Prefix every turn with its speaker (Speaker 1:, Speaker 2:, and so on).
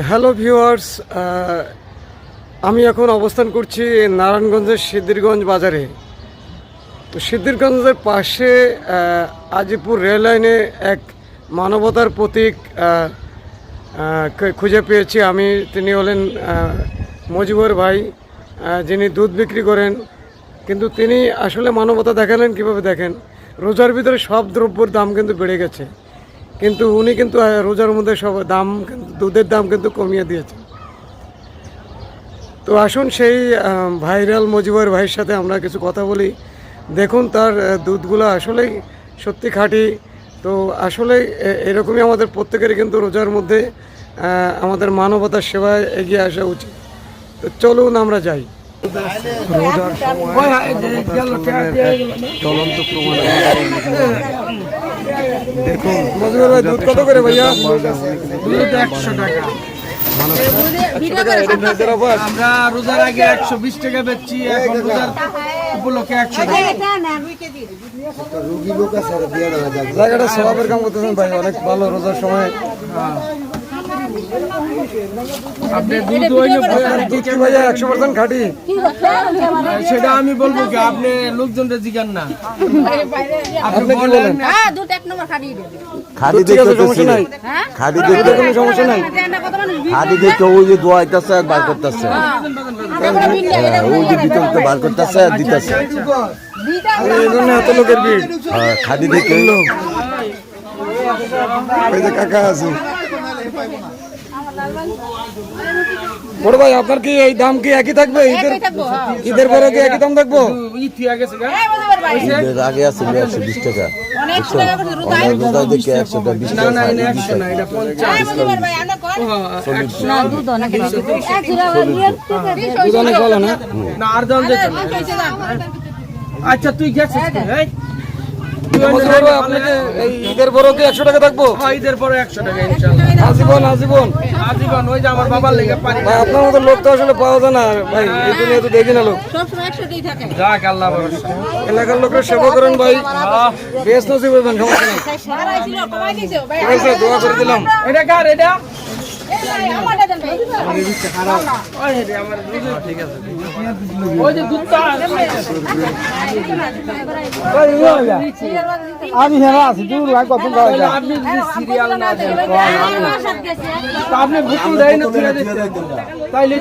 Speaker 1: Hello viewers, আমি এখন অবস্থান করছি নারায়ণগঞ্জের সিদ্ধিরগঞ্জ বাজারে। তো সিদ্ধিরগঞ্জের পাশে আজিপুর রেল লাইনে এক মানবতার প্রতীক খুঁজে পেয়েছি আমি। তিনি হলেন মজিবর ভাই, যিনি দুধ বিক্রি করেন। কিন্তু তিনি আসলে মানবতা দেখালেন কীভাবে দেখেন, রোজার ভিতরে সব দ্রব্যের দাম কিন্তু বেড়ে গেছে, কিন্তু উনি কিন্তু রোজার মধ্যে সব দাম, দুধের দাম কিন্তু কমিয়ে দিয়েছে। তো আসুন সেই ভাইরাল মজিবর ভাইয়ের সাথে আমরা কিছু কথা বলি। দেখুন তার দুধগুলো আসলেই সত্যি খাঁটি। তো আসলে এরকমই আমাদের প্রত্যেকেরই কিন্তু রোজার মধ্যে আমাদের মানবতার সেবায় এগিয়ে আসা উচিত। তো চলুন আমরা যাই। রোজার সময় চলন্ত প্রমাণ। দেখুন মজিবর ভাই, দুধ কত করে ভাইয়া?
Speaker 2: দুধ 100 টাকা। আমরা রোজার আগে 120 টাকা বেচছি, এখন রোজার উপলক্ষে 100 টাকা।
Speaker 1: জায়গাটা স্বভাবের কাম করতেছেন ভাই, অনেক ভালো। রোজার সময়
Speaker 2: আপনি দুধ হইলে
Speaker 1: দুধ কি ভাইয়া 100% খাঁটি?
Speaker 2: সেটা আমি বলবো কি, আপনি লোকজনকে জিজ্ঞান না।
Speaker 1: আপনি কি বলেন?
Speaker 3: দুধ 1 নম্বর খাড়ি দেবে।
Speaker 4: খাদি
Speaker 1: ঠিক আছে,
Speaker 4: দেখতে
Speaker 1: সমস্যা নাই।
Speaker 4: খাদি
Speaker 1: দুধে
Speaker 4: দেখতে
Speaker 1: কোনো সমস্যা নাই।
Speaker 4: খাদি দেখতে ওই যে দোয়াইতেছে আর বার করতেছে, ওই যে ভিতরতে বার করতেছে আর দিতেছে।
Speaker 1: এই জন্য এত লোকের ভিড়।
Speaker 4: খাদি দেখে
Speaker 1: ওই যে কাকা আছে। বড় ভাই, আপনার কি এই দাম কি একই থাকবে? ঈদের পরে কি একই দাম থাকবো?
Speaker 4: ঈদের আগে আছে 120 টাকা, অনেক রোজা দেখে 120 টাকা।
Speaker 2: আচ্ছা তুই গেছিস
Speaker 1: ঈদের পরে কি 100 টাকা থাকবো?
Speaker 2: ঈদের পরে 100 টাকা ইনশাআল্লাহ।
Speaker 1: আজীবন আজীবন
Speaker 2: আজীবন। ওই যে আমার বাবার লেগে পারি।
Speaker 1: ভাই, আপনার মতো লোক তো আসলে পাওয়া যায় না ভাই, এই দুনিয়া তো দেখি না লোক।
Speaker 3: সবসময় 100টাই থাকে।
Speaker 2: যাক আল্লাহ ভরসা।
Speaker 1: এলাকার লোকের সেবা করেন ভাই, বেশ নসিব হইবেন, সমস্যা নেই।
Speaker 3: সারা ছিল কমাই দিছো ভাই।
Speaker 1: ঠিক আছে, দোয়া করে দিলাম।
Speaker 2: এটা কার? এটা
Speaker 3: আমাদের দেন ভাই।
Speaker 2: ওই যে দুধটা
Speaker 1: আমি হেরা আছি, দূর ভাই, কত
Speaker 2: আপনি যদি সিরিয়াল না দেন, আপনি বুকিং দেয় না, তাইলে